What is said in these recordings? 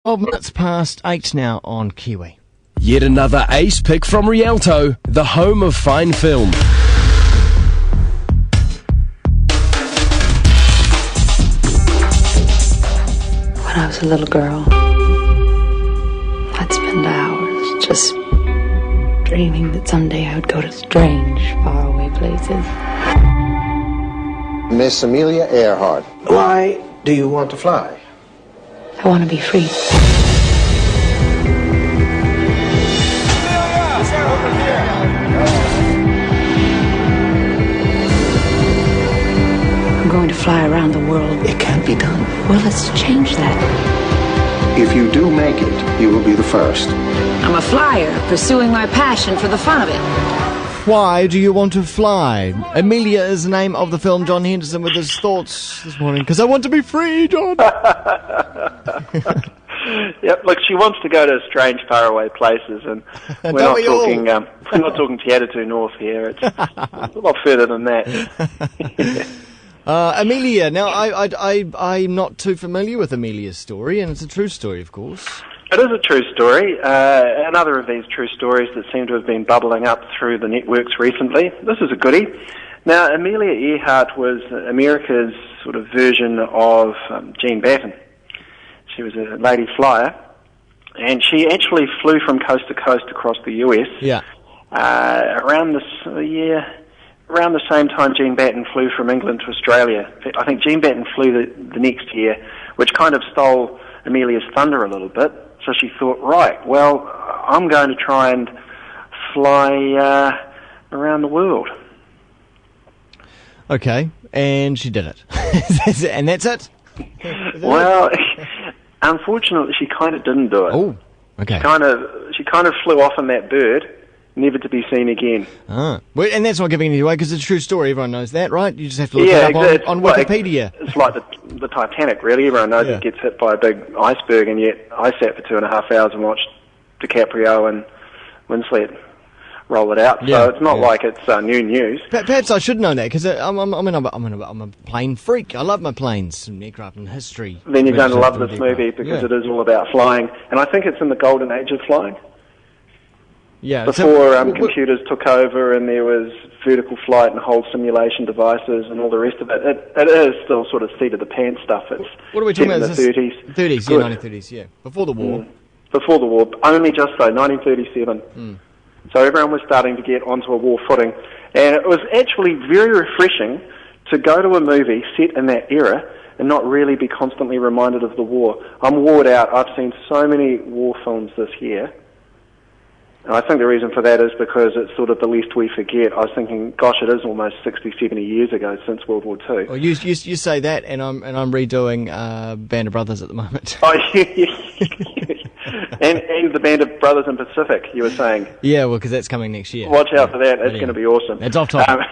12 minutes past 8 now on Kiwi. Yet another ace pick from Rialto, the home of fine film. When I was a little girl, I'd spend hours just dreaming that someday I would go to strange, faraway places. Miss Amelia Earhart. Why do you want to fly? I want to be free. I'm going to fly around the world. It can't be done. Well, let's change that. If you do make it, you will be the first. I'm a flyer, pursuing my passion for the fun of it. Why do you want to fly? Amelia is the name of the film. John Henderson with his thoughts this morning. Because I want to be free, John. Yep, look, she wants to go to strange, faraway places, and we're not talking Te North here. It's a lot further than that. Amelia. Now, I'm not too familiar with Amelia's story, and it's a true story, of course. It is a true story. Another of these true stories that seem to have been bubbling up through the networks recently. This is a goodie. Now, Amelia Earhart was America's sort of version of Jean Batten. She was a lady flyer, and she actually flew from coast to coast across the US. Yeah. Around the same time Jean Batten flew from England to Australia. In fact, I think Jean Batten flew the next year, which kind of stole Amelia's thunder a little bit. So she thought, right, well, I'm going to try and fly around the world. Okay, and she did it. And that's it? Well, unfortunately, she kind of didn't do it. Oh, okay. She kind of flew off on that bird, never to be seen again. Ah. Well, and that's not giving it away because it's a true story. Everyone knows that, right? You just have to look it up on Wikipedia. It's like the Titanic, really. Everyone knows it gets hit by a big iceberg, and yet I sat for 2.5 hours and watched DiCaprio and Winslet roll it out. So it's not like it's new news. Perhaps I should know that because I'm a plane freak. I love my planes and aircraft and history. Then you're going to love this movie because it is all about flying, and I think it's in the golden age of flying. Yeah, before computers took over and there was vertical flight and whole simulation devices and all the rest of it. It is still sort of seat of the pants stuff. It's what are we talking about? In the 30s. 30s, yeah, 1930s, yeah. Before the war. Before the war, only just so, 1937. So everyone was starting to get onto a war footing. And it was actually very refreshing to go to a movie set in that era and not really be constantly reminded of the war. I'm warred out. I've seen so many war films this year. And I think the reason for that is because it's sort of the least we forget. I was thinking, gosh, it is almost 60, 70 years ago since World War II. Well, you say that, and I'm redoing Band of Brothers at the moment. Oh, yeah. and the Band of Brothers in Pacific, you were saying. Yeah, well, because that's coming next year. Watch out for that. It's going to be awesome. It's off topic.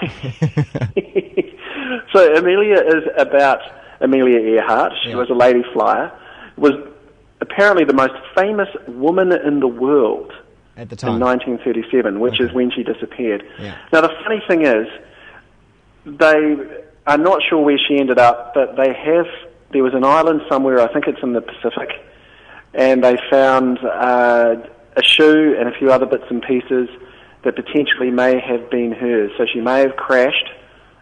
So Amelia is about Amelia Earhart. She was a lady flyer. Was apparently the most famous woman in the world. At the time. In 1937, which is when she disappeared. Yeah. Now, the funny thing is, they are not sure where she ended up, but there was an island somewhere, I think it's in the Pacific, and they found a shoe and a few other bits and pieces that potentially may have been hers. So she may have crashed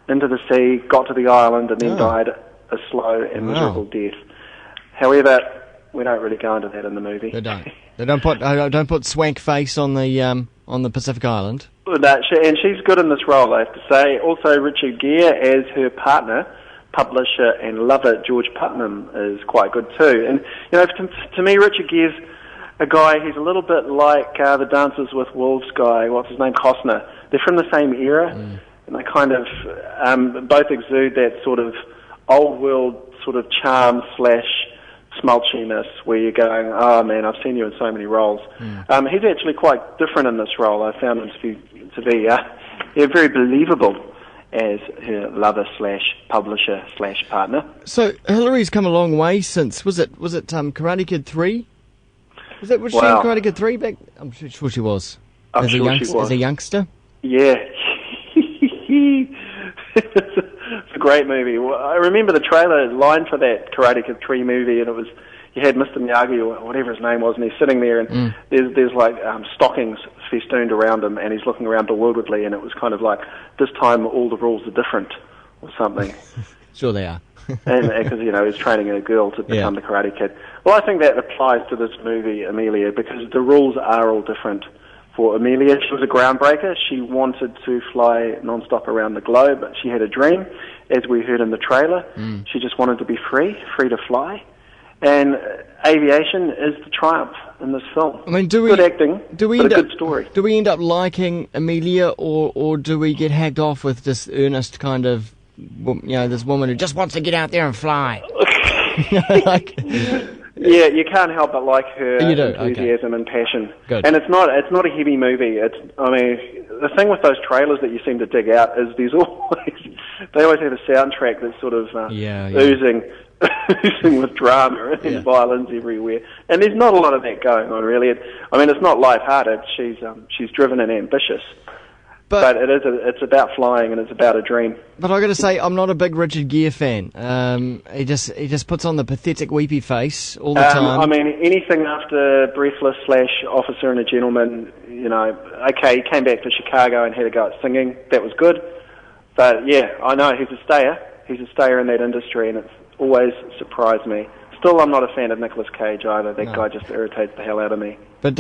into the sea, got to the island, and then died a slow and miserable death. However, we don't really go into that in the movie. They don't. They don't put swank face on the Pacific Island. And she's good in this role, I have to say. Also, Richard Gere as her partner, publisher and lover George Putnam is quite good too. And you know, to me, Richard Gere's a guy. He's a little bit like the Dances with Wolves guy. What's his name? Costner. They're from the same era, and they kind of both exude that sort of old world sort of charm / smulchiness where you're going, oh man, I've seen you in so many roles. He's actually quite different in this role. I found him to be very believable as her lover / publisher / partner. So Hillary's come a long way since, was it Karate Kid 3? Was she in Karate Kid 3 back? I'm sure she was. As a youngster? Yeah. It's a great movie. I remember the trailer line for that Karate Kid 3 movie, and it was, you had Mr. Miyagi or whatever his name was, and he's sitting there, and there's like stockings festooned around him, and he's looking around bewilderedly, and it was kind of like, this time all the rules are different, or something. Sure they are. And because he's training a girl to become the Karate Kid. Well, I think that applies to this movie, Amelia, because the rules are all different. For Amelia, she was a groundbreaker. She wanted to fly non-stop around the globe. She had a dream, as we heard in the trailer. She just wanted to be free to fly. And aviation is the triumph in this film. I mean, good acting, but a good story. Do we end up liking Amelia, or do we get hacked off with this earnest kind of, this woman who just wants to get out there and fly? Yeah, you can't help but like her enthusiasm and passion. Good. And it's not a heavy movie. The thing with those trailers that you seem to dig out is they always have a soundtrack that's sort of oozing with drama and violence everywhere. And there's not a lot of that going on, really. It's not lighthearted. She's driven and ambitious. But it's about flying, and it's about a dream. But I got to say, I'm not a big Richard Gere fan. He just puts on the pathetic weepy face all the time. Anything after Breathless / Officer and a Gentleman, okay, he came back to Chicago and had a go at singing. That was good. But yeah, I know he's a stayer. He's a stayer in that industry, and it's always surprised me. Still, I'm not a fan of Nicolas Cage either. That guy just irritates the hell out of me. But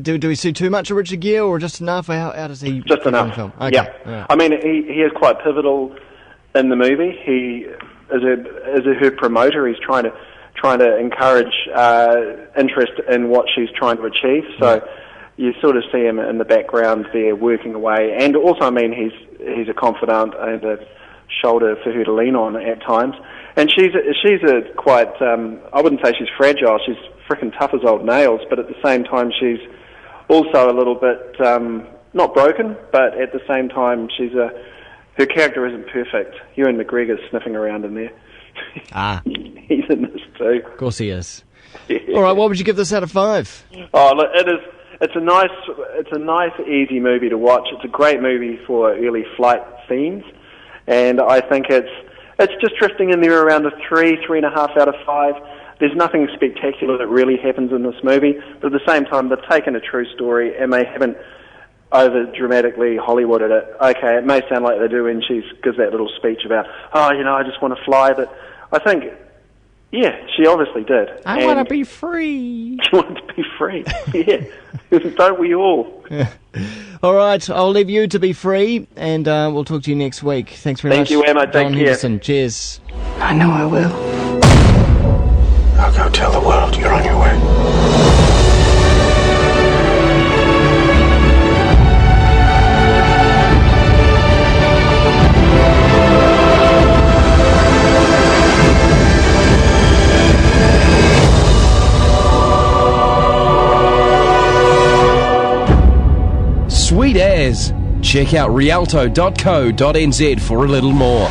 do we see too much of Richard Gere, or just enough? How does he? Just enough. Film? Okay. Yeah. He is quite pivotal in the movie. He is her promoter. He's trying to encourage interest in what she's trying to achieve. So you sort of see him in the background there working away, and also he's a confidant and a shoulder for her to lean on at times. And she's a quite, I wouldn't say she's fragile, she's freaking tough as old nails, but at the same time she's also a little bit, not broken, but at the same time her character isn't perfect. Ewan McGregor's sniffing around in there. He's in this too. Of course he is. All right, what would you give this out of 5? Oh, look, it's a nice, easy movie to watch. It's a great movie for early flight scenes, and I think it's just drifting in there around a 3.5 out of 5. There's nothing spectacular that really happens in this movie, but at the same time, they've taken a true story and they haven't over-dramatically Hollywooded it. Okay, it may sound like they do when she gives that little speech about, I just want to fly, but I think, she obviously did. I want to be free. She wanted to be free, Don't we all? All right, I'll leave you to be free, and we'll talk to you next week. Thanks very much. Thank you, Wammo. Take John care. Henderson. Cheers. I know I will. I'll go tell the world you're on your way. Sweet as. Check out rialto.co.nz for a little more.